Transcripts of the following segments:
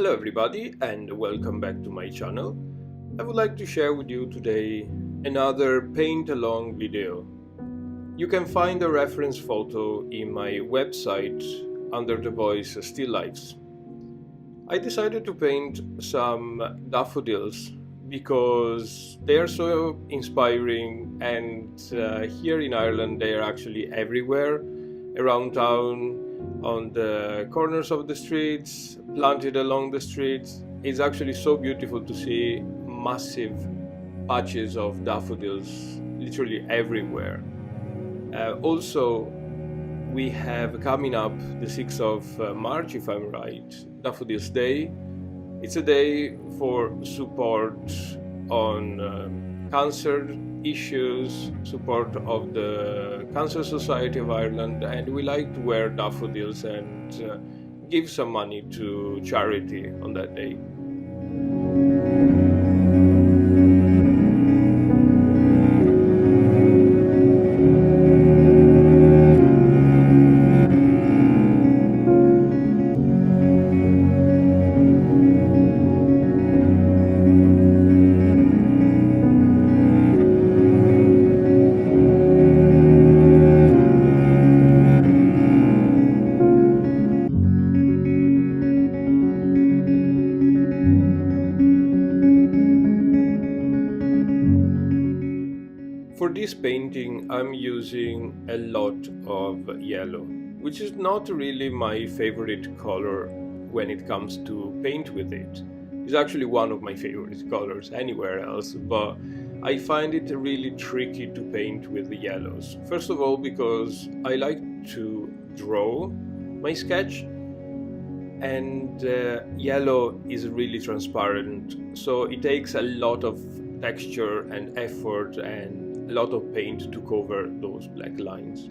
Hello everybody and welcome back to my channel. I would like to share with you today another paint along video. You can find a reference photo in my website under the voice Still Lifes. I decided to paint some daffodils because they are so inspiring, and here in Ireland they are actually everywhere around town, on the corners of the streets, planted along the streets. It's actually so beautiful to see massive patches of daffodils literally everywhere. Also, we have coming up the 6th of March, if I'm right, Daffodils Day. It's a day for support on cancer issues, support of the Cancer Society of Ireland, and we like to wear daffodils and give some money to charity on that day. For this painting, I'm using a lot of yellow, which is not really my favorite color when it comes to paint with it. It's actually one of my favorite colors anywhere else, but I find it really tricky to paint with the yellows. First of all, because I like to draw my sketch, and yellow is really transparent, so it takes a lot of texture and effort and a lot of paint to cover those black lines.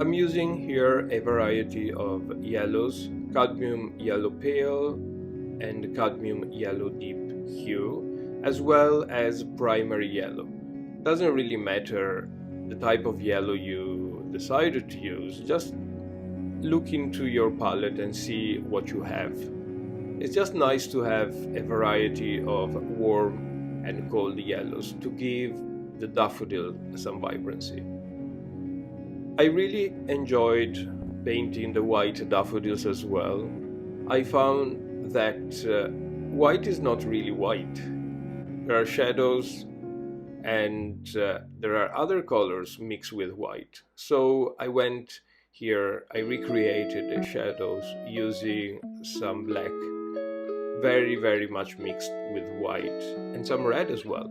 I'm using here a variety of yellows, Cadmium Yellow Pale and Cadmium Yellow Deep hue, as well as primary yellow. Doesn't really matter the type of yellow you decided to use, just look into your palette and see what you have. It's just nice to have a variety of warm and cold yellows to give the daffodil some vibrancy. I really enjoyed painting the white daffodils as well. I found that white is not really white. There are shadows and there are other colors mixed with white. So I went here, I recreated the shadows using some black, very much mixed with white, and some red as well.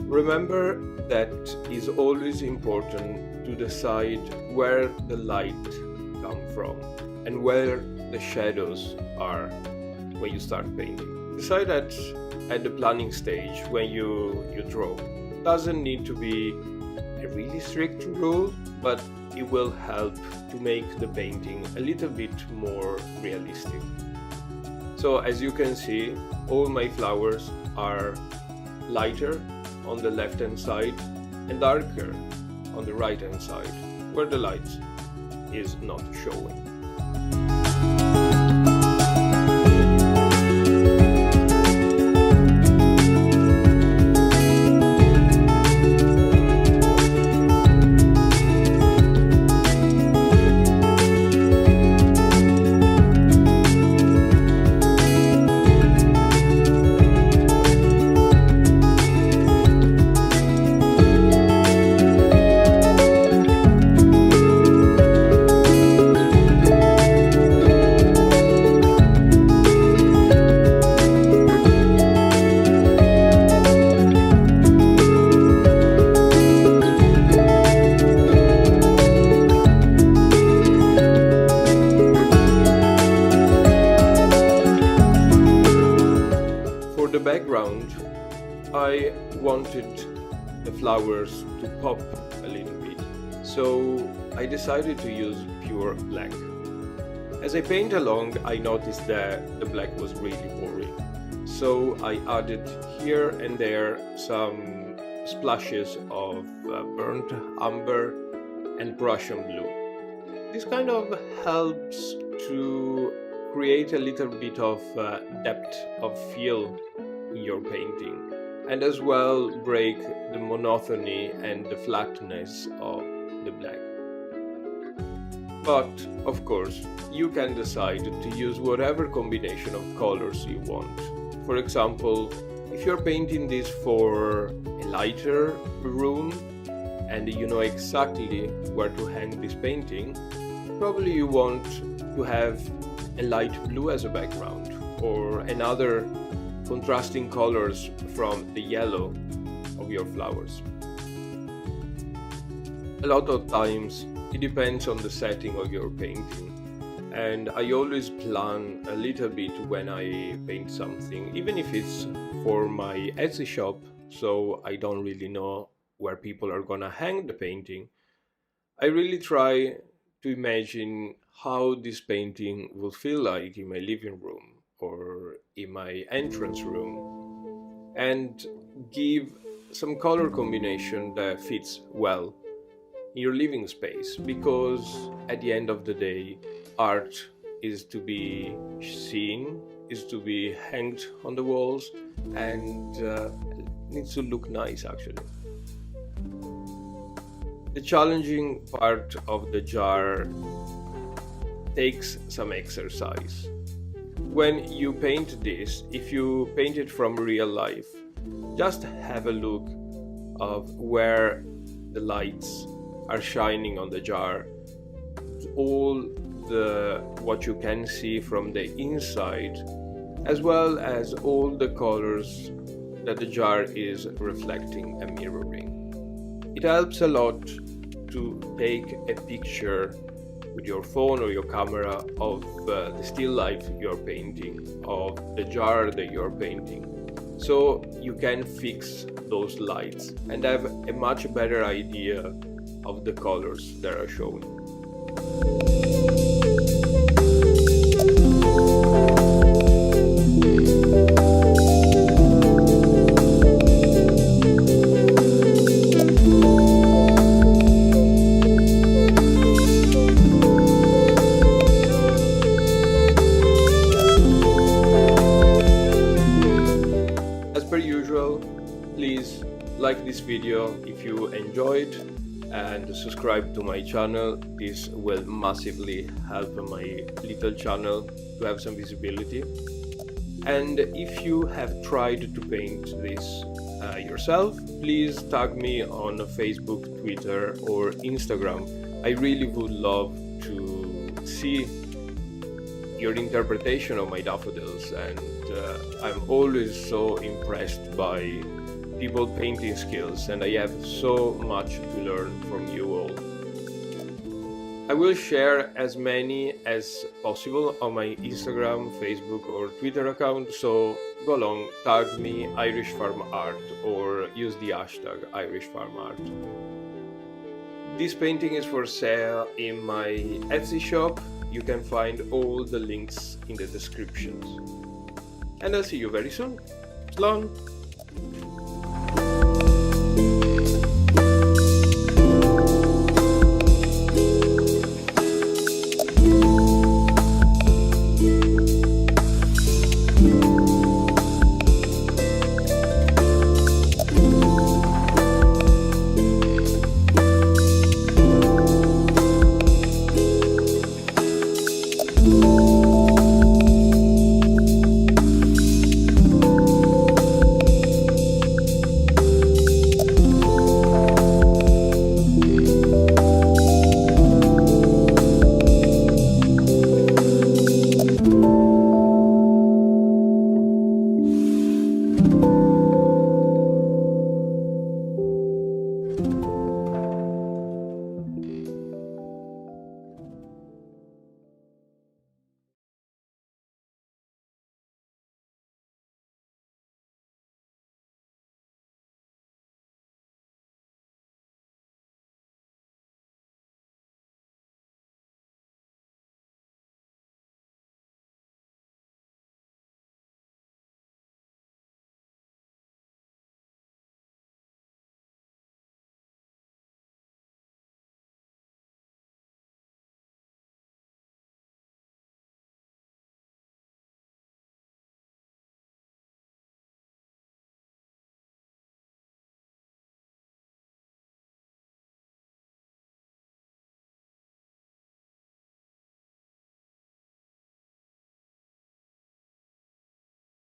Remember that it's always important to decide where the light comes from and where the shadows are when you start painting. Decide that at the planning stage when you draw. Doesn't need to be a really strict rule, but it will help to make the painting a little bit more realistic. So as you can see, all my flowers are lighter on the left hand side and darker on the right hand side, where the light is not showing. The background, I wanted the flowers to pop a little bit, so I decided to use pure black. As I paint along, I noticed that the black was really boring. So I added here and there some splashes of burnt umber and Prussian blue. This kind of helps to create a little bit of depth of feel in your painting, and as well break the monotony and the flatness of the black. But of course, you can decide to use whatever combination of colors you want. For example, if you're painting this for a lighter room and you know exactly where to hang this painting, probably you want to have a light blue as a background, or another contrasting colors from the yellow of your flowers. A lot of times it depends on the setting of your painting, and I always plan a little bit when I paint something, even if it's for my Etsy shop, so I don't really know where people are gonna hang the painting. I really try to imagine how this painting will feel like in my living room or in my entrance room, and give some color combination that fits well in your living space, because at the end of the day, art is to be seen, is to be hanged on the walls, and needs to look nice actually. The challenging part of the jar takes some exercise. When you paint this, if you paint it from real life, just have a look of where the lights are shining on the jar, all the what you can see from the inside, as well as all the colors that the jar is reflecting and mirroring. It helps a lot to take a picture with your phone or your camera of the still life you're painting, of the jar that you're painting, so you can fix those lights and have a much better idea of the colors that are showing. As per usual, please like this video if you enjoyed, and subscribe to my channel. This will massively help my little channel to have some visibility. And if you have tried to paint this yourself, please tag me on Facebook, Twitter or Instagram. I really would love to see your interpretation of my daffodils, and I'm always so impressed by people painting skills, and I have so much to learn from you all. I will share as many as possible on my Instagram, Facebook or Twitter account, so go along, tag me Irish Farm Art or use the hashtag Irish Farm Art. This painting is for sale in my Etsy shop. You can find all the links in the descriptions. And I'll see you very soon. Slán!